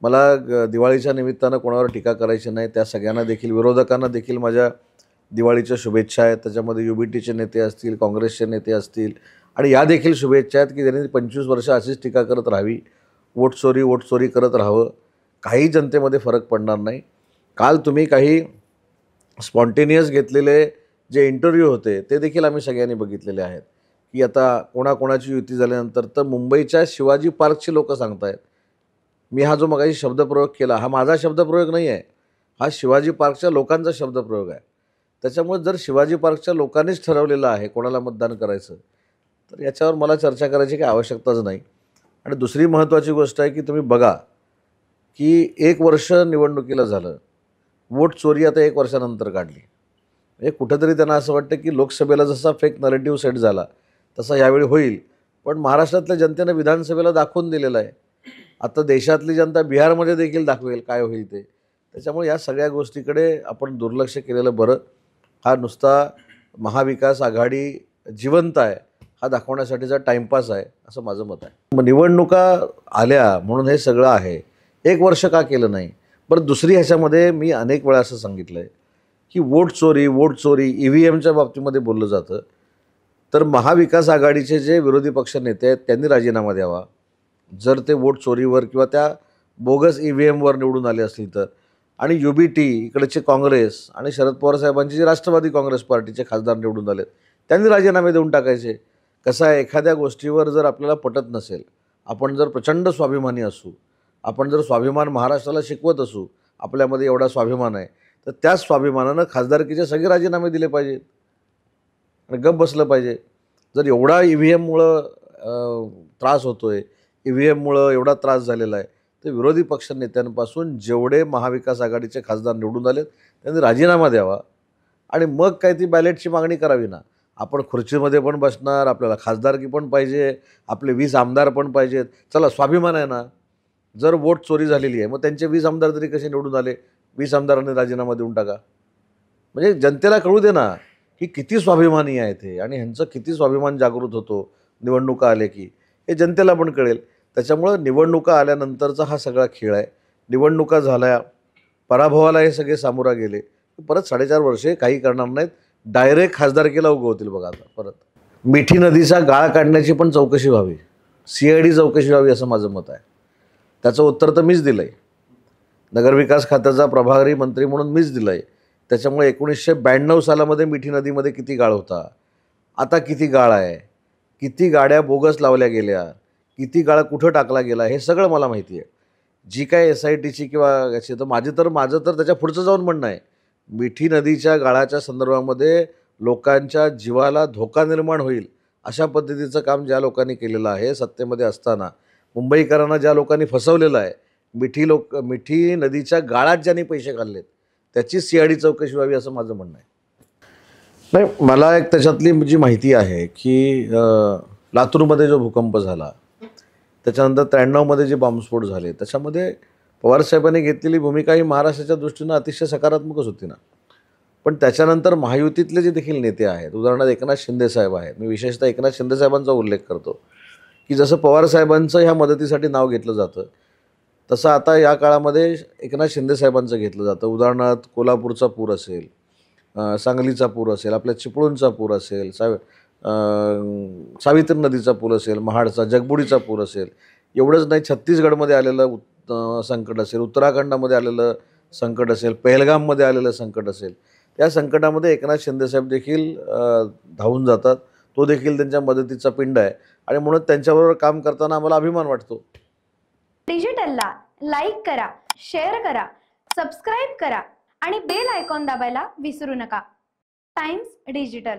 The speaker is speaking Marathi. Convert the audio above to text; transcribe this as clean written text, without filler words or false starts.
मला दिवाळीच्या निमित्तानं कोणावर टीका करायची नाही. त्या सगळ्यांना देखील, विरोधकांना देखील माझ्या दिवाळीच्या शुभेच्छा आहेत. त्याच्यामध्ये UBTचे नेते असतील, काँग्रेसचे नेते असतील आणि या देखील शुभेच्छा आहेत की त्यांनी 25 वर्ष अशीच टीका करत राहावी, वोट चोरी करत राहावं. काही जनतेमध्ये फरक पडणार नाही. काल तुम्ही काही स्पॉन्टेनियस घेतलेले जे इंटरव्ह्यू होते ते देखील आम्ही सगळ्यांनी बघितलेले आहेत की आता कोणाकोणाची युती झाल्यानंतर तर मुंबईच्या शिवाजी पार्कची लोकं सांगत आहेत. मी हा जो मगाशी शब्दप्रयोग केला हा माझा शब्दप्रयोग नाही आहे, हा शिवाजी पार्कच्या लोकांचा शब्दप्रयोग आहे. त्याच्यामुळे जर शिवाजी पार्कच्या लोकांनीच ठरवलेलं आहे कोणाला मतदान करायचं तर याच्यावर मला चर्चा करायची काही आवश्यकताच नाही. आणि दुसरी महत्त्वाची गोष्ट आहे की तुम्ही बघा की 1 वर्ष निवडणुकीला झालं, वोट चोरी आता 1 वर्षानंतर काढली. म्हणजे कुठंतरी त्यांना असं वाटतं की लोकसभेला जसा फेक नरेटिव्ह सेट झाला तसा यावेळी होईल. पण महाराष्ट्रातल्या जनतेनं विधानसभेला दाखवून दिलेलं आहे. आता देशातली जनता बिहारमध्ये देखील दाखवेल काय होईल ते. त्याच्यामुळे या सगळ्या गोष्टीकडे आपण दुर्लक्ष केलेलं बरं. हा नुसता महाविकास आघाडी जिवंत आहे हा दाखवण्यासाठीचा टाईमपास आहे असं माझं मत आहे. मग निवडणुका आल्या म्हणून हे सगळं आहे. 1 वर्ष का केलं नाही? बरं, दुसरी ह्याच्यामध्ये मी अनेक वेळा असं सांगितलं आहे की वोट चोरी EVMच्या बाबतीमध्ये बोललं जातं. तर महाविकास आघाडीचे जे विरोधी पक्ष नेते आहेत त्यांनी राजीनामा द्यावा जर ते वोट चोरीवर किंवा त्या बोगस EVMवर निवडून आले असतील तर. आणि UBT इकडचे काँग्रेस आणि शरद पवार साहेबांचे जे राष्ट्रवादी काँग्रेस पार्टीचे खासदार निवडून आलेत त्यांनी राजीनामे देऊन टाकायचे. कसं आहे, एखाद्या गोष्टीवर जर आपल्याला पटत नसेल, आपण जर प्रचंड स्वाभिमानी असू, आपण जर स्वाभिमान महाराष्ट्राला शिकवत असू, आपल्यामध्ये एवढा स्वाभिमान आहे तर त्याच स्वाभिमानानं खासदारकीचे सगळे राजीनामे दिले पाहिजेत आणि गप्प बसलं पाहिजे. जर एवढा EVMमुळं त्रास होतो आहे, EVMमुळं एवढा त्रास झालेला आहे तर विरोधी पक्ष नेत्यांपासून जेवढे महाविकास आघाडीचे खासदार निवडून आलेत त्यांनी राजीनामा द्यावा आणि मग काय ती बॅलेटची मागणी करावी ना. आपण खुर्चीमध्ये पण बसणार, आपल्याला खासदारकी पण पाहिजे, आपले 20 आमदार पण पाहिजेत. चला, स्वाभिमान आहे ना. जर वोट चोरी झालेली आहे मग त्यांचे 20 आमदार तरी कसे निवडून आले? 20 आमदारांनी राजीनामा देऊन टाका. म्हणजे जनतेला कळू दे ना की किती स्वाभिमानी आहेत हे आणि ह्यांचं किती स्वाभिमान जागृत होतो निवडणुका आले की, हे जनतेला पण कळेल. त्याच्यामुळं निवडणुका आल्यानंतरचा हा सगळा खेळ आहे. निवडणुका झाल्या, पराभवाला हे सगळे सामोरा गेले, परत 4.5 वर्षे काही करणार नाहीत, डायरेक्ट खासदारकीला उगवतील बघा आता परत. मिठी नदीचा गाळ काढण्याची पण चौकशी व्हावी, CID चौकशी व्हावी असं माझं मत आहे. त्याचं उत्तर तर मीच दिलं आहे. नगरविकास खात्याचा प्रभारी मंत्री म्हणून मीच दिलं आहे. त्याच्यामुळे 1992 सालामध्ये मिठी नदीमध्ये किती गाळ होता, आता किती गाळ आहे, किती गाड्या बोगस लावल्या गेल्या, किती गाळ कुठं टाकला गेला, हे सगळं मला माहिती आहे. जी काय SITची किंवा याची तर माझं तर त्याच्या पुढचं जाऊन म्हणणं आहे. मिठी नदीच्या गाळाच्या संदर्भामध्ये लोकांच्या जीवाला धोका निर्माण होईल अशा पद्धतीचं काम ज्या लोकांनी केलेलं आहे सत्तेमध्ये असताना, मुंबईकरांना ज्या लोकांनी फसवलेलं आहे, मिठी नदीच्या गाळात ज्यांनी पैसे काढलेत त्याची CID चौकशी व्हावी असं माझं म्हणणं आहे. नाही, मला एक त्याच्यातली जी माहिती आहे की लातूरमध्ये जो भूकंप झाला त्याच्यानंतर 93मध्ये जे बॉम्बस्फोट झाले त्याच्यामध्ये पवारसाहेबांनी घेतलेली भूमिका ही महाराष्ट्राच्या दृष्टीनं अतिशय सकारात्मकच होती ना. पण त्याच्यानंतर महायुतीतले जे देखील नेते आहेत, उदाहरणार्थ एकनाथ शिंदेसाहेब आहेत, मी विशेषतः एकनाथ शिंदेसाहेबांचा उल्लेख करतो की जसं पवारसाहेबांचं ह्या मदतीसाठी नाव घेतलं जातं तसं आता या काळामध्ये एकनाथ शिंदेसाहेबांचं घेतलं जातं. उदाहरणार्थ कोल्हापूरचा पूर असेल, सांगलीचा पूर असेल, आपल्या चिपळूणचा पूर असेल, सावित्री नदीचा पूर असेल, महाडचा जगबुडीचा पूर असेल, एवढंच नाही छत्तीसगडमध्ये आलेलं संकट असेल, उत्तराखंडामध्ये आलेलं संकट असेल, पहलगाममध्ये आलेलं संकट असेल, या संकटामध्ये एकनाथ शिंदेसाहेब देखील धावून जातात. तो देखील त्यांच्या मदतीचा पिंड आहे आणि म्हणून त्यांच्याबरोबर काम करताना आम्हाला अभिमान वाटतो. डिजिटलला लाईक करा, शेअर करा, सबस्क्राईब करा आणि बेल आयकॉन दाबायला विसरू नका. Times digital.